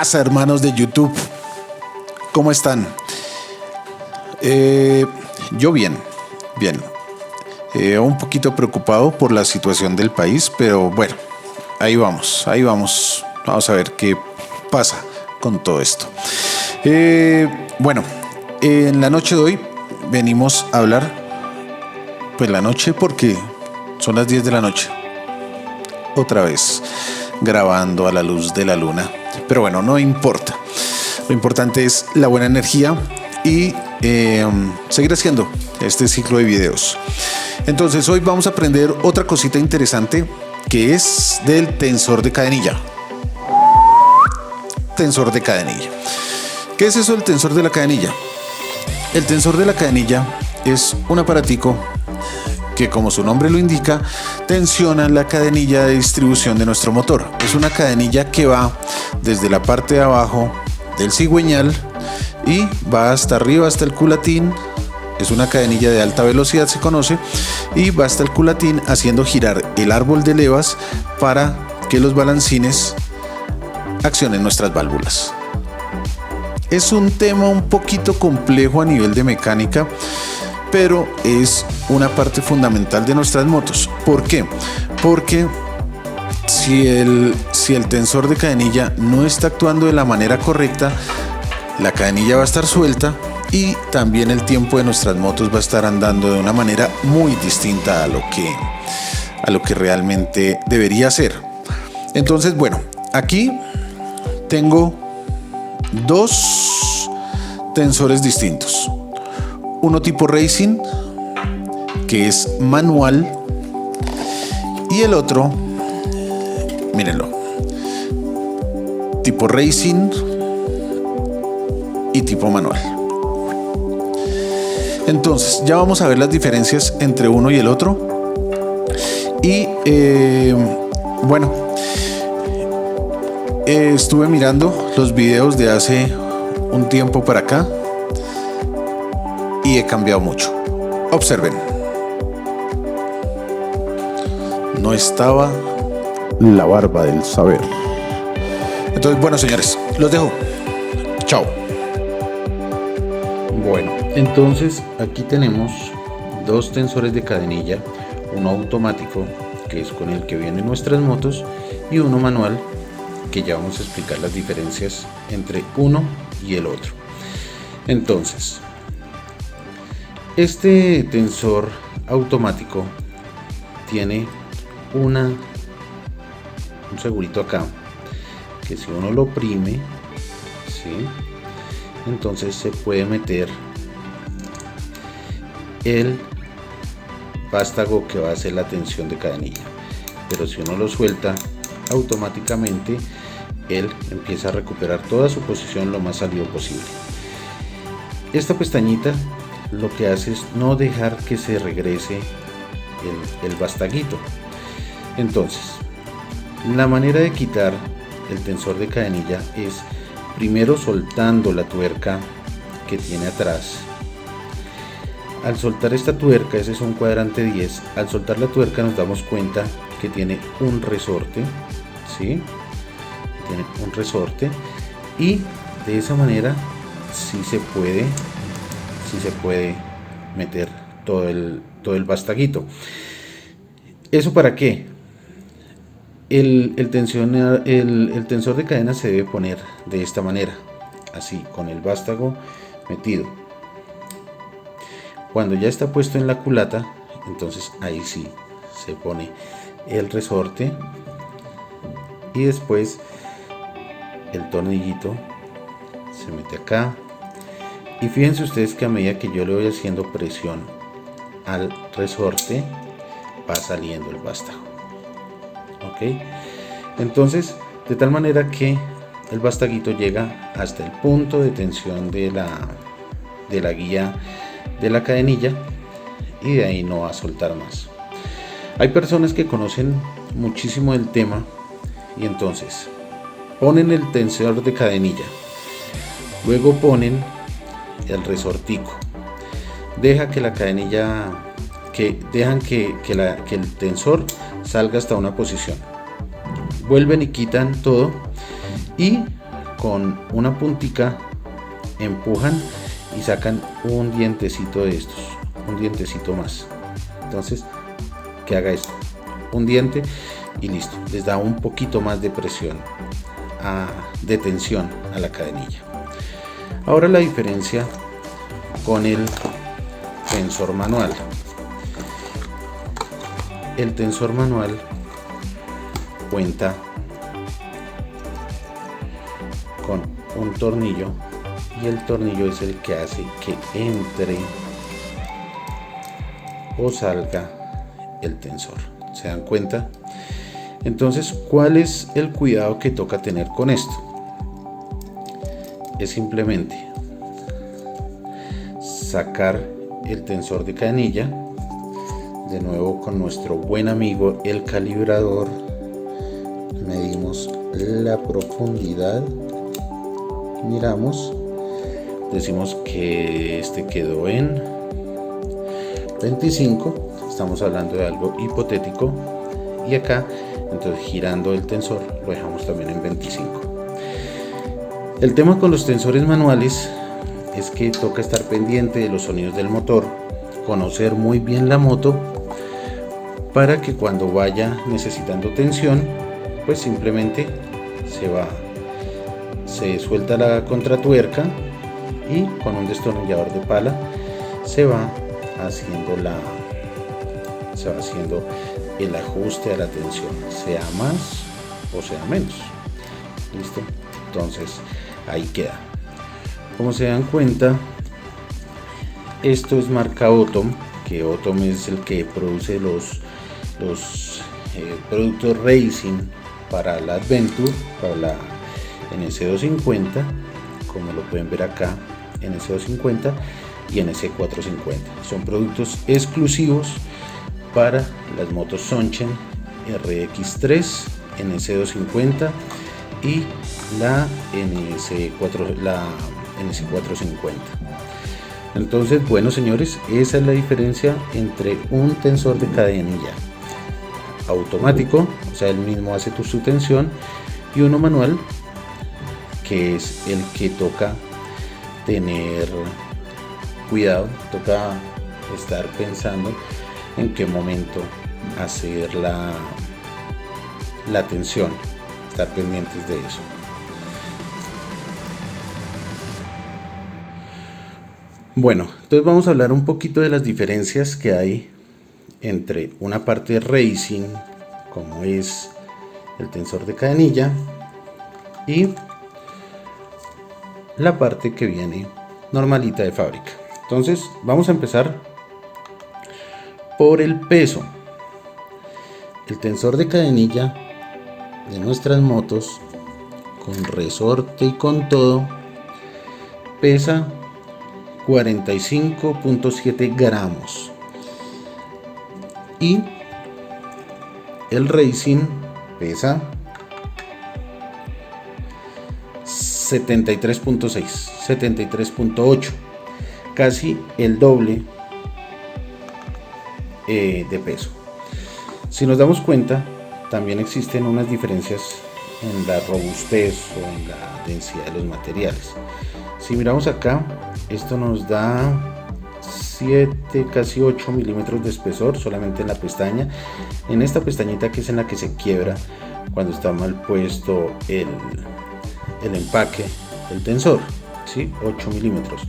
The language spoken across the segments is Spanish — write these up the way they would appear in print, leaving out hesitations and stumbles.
pasa, hermanos de YouTube? ¿Cómo están? Yo bien. Un poquito preocupado por la situación del país, pero bueno, ahí vamos. Vamos a ver qué pasa con todo esto. Bueno, en la noche de hoy venimos a hablar, pues la noche porque son las 10 de la noche. Otra vez grabando a la luz de la luna. Pero bueno, no importa. Lo importante es la buena energía y seguir haciendo este ciclo de videos. Entonces hoy vamos a aprender otra cosita interesante que es del tensor de cadenilla. Tensor de cadenilla. ¿Qué es eso del tensor de la cadenilla? El tensor de la cadenilla es un aparatico que, como su nombre lo indica, tensiona la cadenilla de distribución de nuestro motor. Es una cadenilla que va desde la parte de abajo del cigüeñal y va hasta arriba, hasta el culatín. Es una cadenilla de alta velocidad, se conoce, y va hasta el culatín haciendo girar el árbol de levas para que los balancines accionen nuestras válvulas. Es un tema un poquito complejo a nivel de mecánica, pero es una parte fundamental de nuestras motos. ¿Por qué? Porque si el tensor de cadenilla no está actuando de la manera correcta, la cadenilla va a estar suelta y también el tiempo de nuestras motos va a estar andando de una manera muy distinta a lo que realmente debería ser. Entonces, bueno, aquí tengo dos tensores distintos. Uno tipo Racing, que es manual, y el otro, mírenlo, tipo Racing y tipo manual. Entonces ya vamos a ver las diferencias entre uno y el otro. Y bueno, estuve mirando los videos de hace un tiempo para acá y he cambiado mucho. Observen. No estaba la barba del saber. Entonces, bueno, señores, los dejo. Chao. Bueno, entonces aquí tenemos dos tensores de cadenilla, uno automático, que es con el que vienen nuestras motos, y uno manual, que ya vamos a explicar las diferencias entre uno y el otro. Entonces, este tensor automático tiene un segurito acá, que si uno lo oprime, ¿sí?, entonces se puede meter el vástago que va a hacer la tensión de cadenilla, pero si uno lo suelta, automáticamente él empieza a recuperar toda su posición lo más salido posible. Esta pestañita lo que hace es no dejar que se regrese el vastaguito. Entonces, la manera de quitar el tensor de cadenilla es primero soltando la tuerca que tiene atrás. Al soltar esta tuerca, ese es un cuadrante 10, al soltar la tuerca nos damos cuenta que tiene un resorte, ¿sí? Tiene un resorte, y de esa manera sí se puede meter todo el vastaguito. ¿Eso para qué? El tensor de cadena se debe poner de esta manera, así, con el vástago metido. Cuando ya está puesto en la culata, entonces ahí sí se pone el resorte y después el tornillito se mete acá, y fíjense ustedes que a medida que yo le voy haciendo presión al resorte va saliendo el vástago. Ok, entonces de tal manera que el vastaguito llega hasta el punto de tensión de la guía de la cadenilla y de ahí no va a soltar más. Hay personas que conocen muchísimo del tema y entonces ponen el tensor de cadenilla, luego ponen el resortico, dejan que el tensor salga hasta una posición, vuelven y quitan todo y con una puntica empujan y sacan un dientecito de estos, un dientecito más. Entonces, que haga esto, un diente y listo. Les da un poquito más de presión, de tensión a la cadenilla. Ahora la diferencia con el tensor manual. El tensor manual cuenta con un tornillo y el tornillo es el que hace que entre o salga el tensor. ¿Se dan cuenta? Entonces, ¿cuál es el cuidado que toca tener con esto? Es simplemente sacar el tensor de cadenilla, de nuevo con nuestro buen amigo el calibrador, medimos la profundidad, miramos, decimos que este quedó en 25, estamos hablando de algo hipotético, y acá entonces girando el tensor lo dejamos también en 25. El tema con los tensores manuales es que toca estar pendiente de los sonidos del motor, conocer muy bien la moto para que cuando vaya necesitando tensión, pues simplemente se suelta la contratuerca y con un destornillador de pala se va haciendo el ajuste a la tensión, sea más o sea menos. ¿Listo? Entonces ahí queda. Como se dan cuenta, esto es marca Otom, que Otom es el que produce los productos racing para la Adventure, para la NS250, como lo pueden ver acá, NS250 y NS450. Son productos exclusivos para las motos Sonchen RX3, NS250 y la NS450. Entonces, bueno señores, esa es la diferencia entre un tensor de cadenilla automático, o sea, él mismo hace su tensión, y uno manual, que es el que toca tener cuidado, toca estar pensando en qué momento hacer la tensión, estar pendientes de eso. Bueno, entonces vamos a hablar un poquito de las diferencias que hay entre una parte racing, como es el tensor de cadenilla, y la parte que viene normalita de fábrica. Entonces vamos a empezar por el peso. El tensor de cadenilla de nuestras motos, con resorte y con todo, pesa 45.7 gramos, y el Racing pesa 73.6, 73.8, casi el doble de peso. Si nos damos cuenta, también existen unas diferencias en la robustez o en la densidad de los materiales. Si miramos acá, esto nos da 7, casi 8 milímetros de espesor solamente en la pestaña, en esta pestañita que es en la que se quiebra cuando está mal puesto el empaque del tensor, ¿sí? 8 milímetros,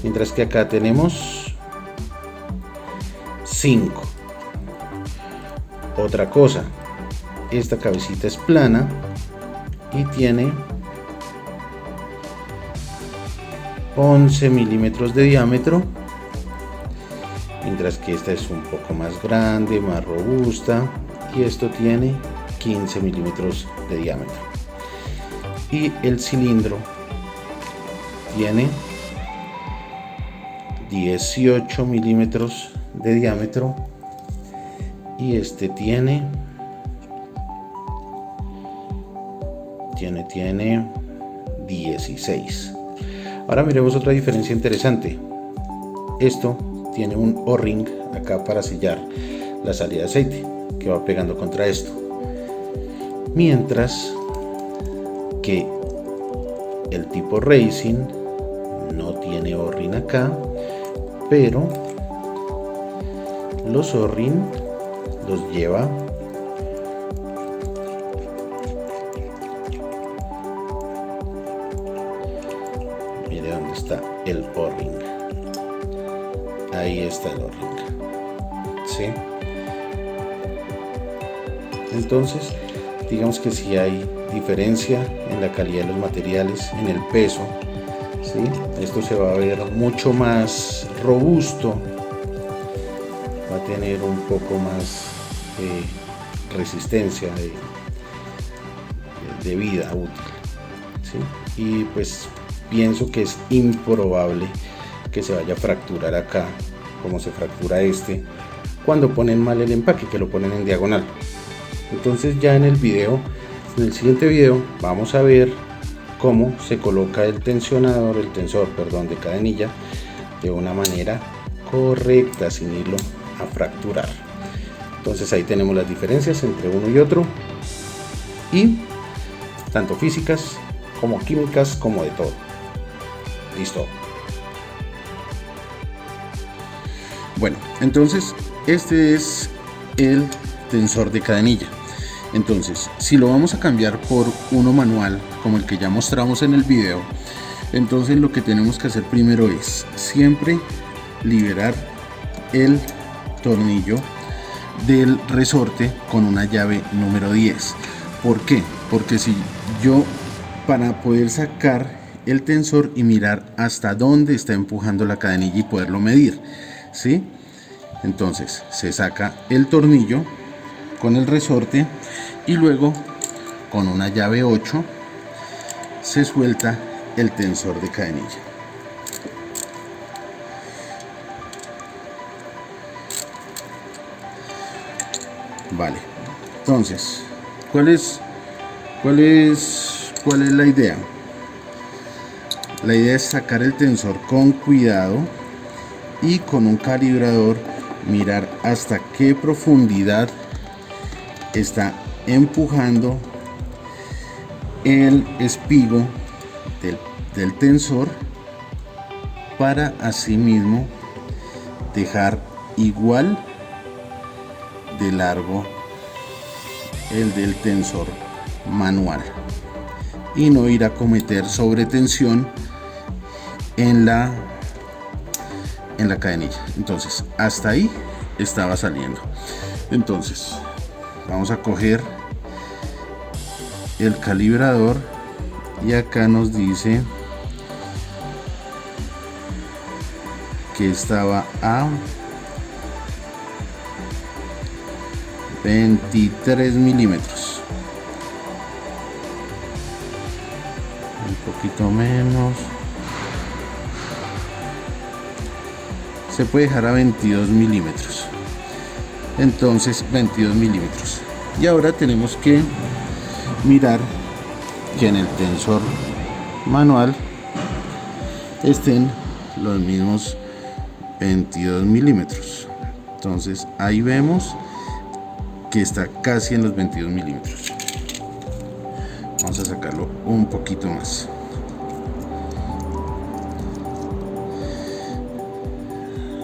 mientras que acá tenemos 5. Otra cosa, esta cabecita es plana y tiene 11 milímetros de diámetro, mientras que esta es un poco más grande, más robusta, y esto tiene 15 milímetros de diámetro. Y el cilindro tiene 18 milímetros de diámetro y este tiene 16. Ahora miremos otra diferencia interesante. Esto tiene un O-ring acá para sellar la salida de aceite que va pegando contra esto, mientras que el tipo Racing, no tiene O-ring acá, pero los O-ring los lleva mire dónde está el O-ring, ahí está el O-ring, ¿sí? Entonces digamos que si hay diferencia en la calidad de los materiales, en el peso, ¿sí? Esto se va a ver mucho más robusto, va a tener un poco más de resistencia, de vida útil, ¿sí? Y pues pienso que es improbable que se vaya a fracturar acá como se fractura este cuando ponen mal el empaque, que lo ponen en diagonal. Entonces ya en el siguiente video vamos a ver cómo se coloca el tensor de cadenilla de una manera correcta sin irlo a fracturar. Entonces ahí tenemos las diferencias entre uno y otro, y tanto físicas como químicas como de todo. Listo. Bueno, entonces este es el tensor de cadenilla. Entonces, si lo vamos a cambiar por uno manual, como el que ya mostramos en el video, entonces lo que tenemos que hacer primero es siempre liberar el tornillo del resorte con una llave número 10. ¿Por qué? Porque si yo, para poder sacar el tensor y mirar hasta dónde está empujando la cadenilla y poderlo medir, ¿sí? Entonces se saca el tornillo con el resorte y luego con una llave 8 se suelta el tensor de cadenilla. Vale, entonces ¿cuál es la idea? La idea es sacar el tensor con cuidado y con un calibrador mirar hasta qué profundidad está empujando el espigo del tensor, para asimismo dejar igual de largo el del tensor manual y no ir a cometer sobretensión en la cadenilla. Entonces hasta ahí estaba saliendo. Entonces vamos a coger el calibrador y acá nos dice que estaba a 23 milímetros, un poquito menos, se puede dejar a 22 milímetros. Entonces 22 milímetros, y ahora tenemos que mirar que en el tensor manual estén los mismos 22 milímetros. Entonces ahí vemos que está casi en los 22 milímetros. Vamos a sacarlo un poquito más.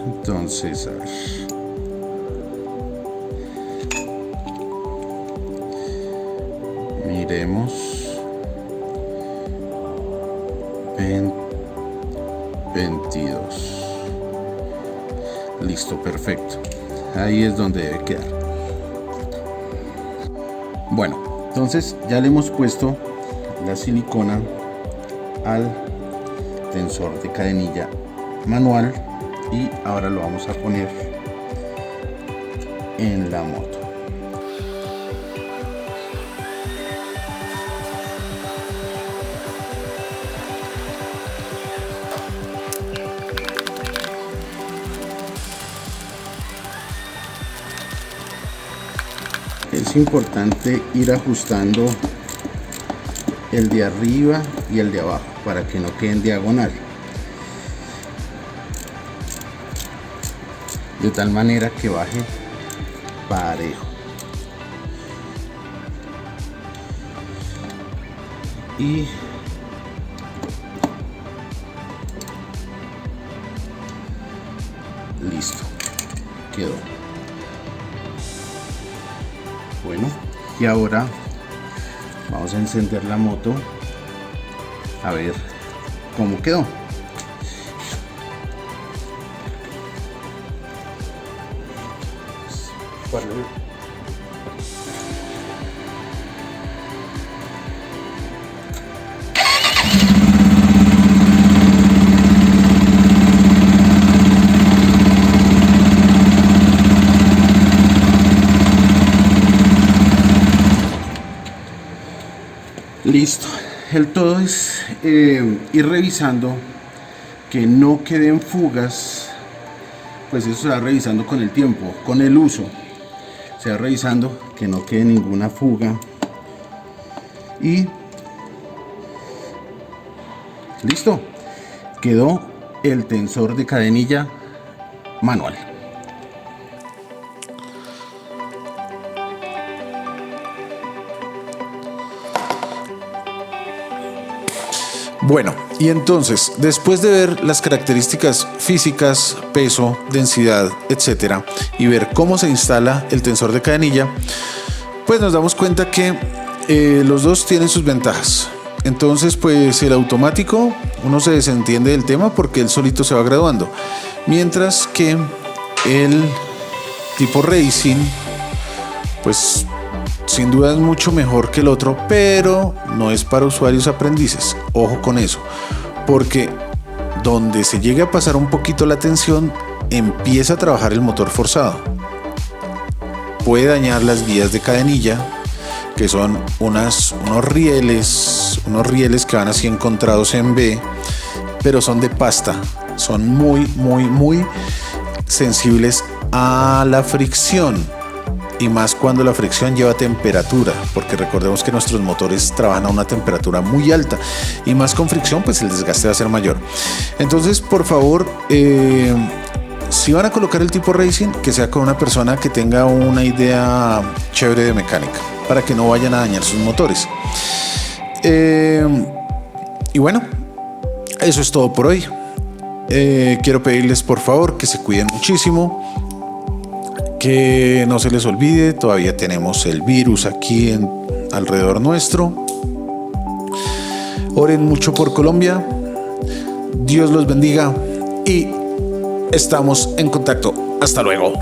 Entonces, a ver. Miremos. 22. Listo, perfecto. Ahí es donde debe quedar. Bueno, entonces ya le hemos puesto la silicona al tensor de cadenilla manual y ahora lo vamos a poner en la moto. Es importante ir ajustando el de arriba y el de abajo para que no quede en diagonal, de tal manera que baje parejo. Y Listo, quedó. Bueno, y ahora vamos a encender la moto a ver cómo quedó. Listo, el todo es ir revisando que no queden fugas, pues eso se va revisando con el tiempo, con el uso, se va revisando que no quede ninguna fuga y listo, quedó el tensor de cadenilla manual. Bueno, y entonces, después de ver las características físicas, peso, densidad, etcétera, y ver cómo se instala el tensor de cadenilla, pues nos damos cuenta que los dos tienen sus ventajas. Entonces, pues el automático, uno se desentiende del tema porque él solito se va graduando, mientras que el tipo Racing, pues sin duda es mucho mejor que el otro, pero no es para usuarios aprendices. Ojo con eso, porque donde se llegue a pasar un poquito la tensión, empieza a trabajar el motor forzado. Puede dañar las guías de cadenilla, que son unos rieles que van así encontrados en B, pero son de pasta, son muy sensibles a la fricción. Y más cuando la fricción lleva temperatura, porque recordemos que nuestros motores trabajan a una temperatura muy alta y más con fricción, pues el desgaste va a ser mayor. Entonces, por favor, si van a colocar el tipo Racing, que sea con una persona que tenga una idea chévere de mecánica, para que no vayan a dañar sus motores. Y bueno, eso es todo por hoy. Quiero pedirles por favor que se cuiden muchísimo, que no se les olvide, todavía tenemos el virus aquí alrededor nuestro. Oren mucho por Colombia, Dios los bendiga y estamos en contacto. Hasta luego.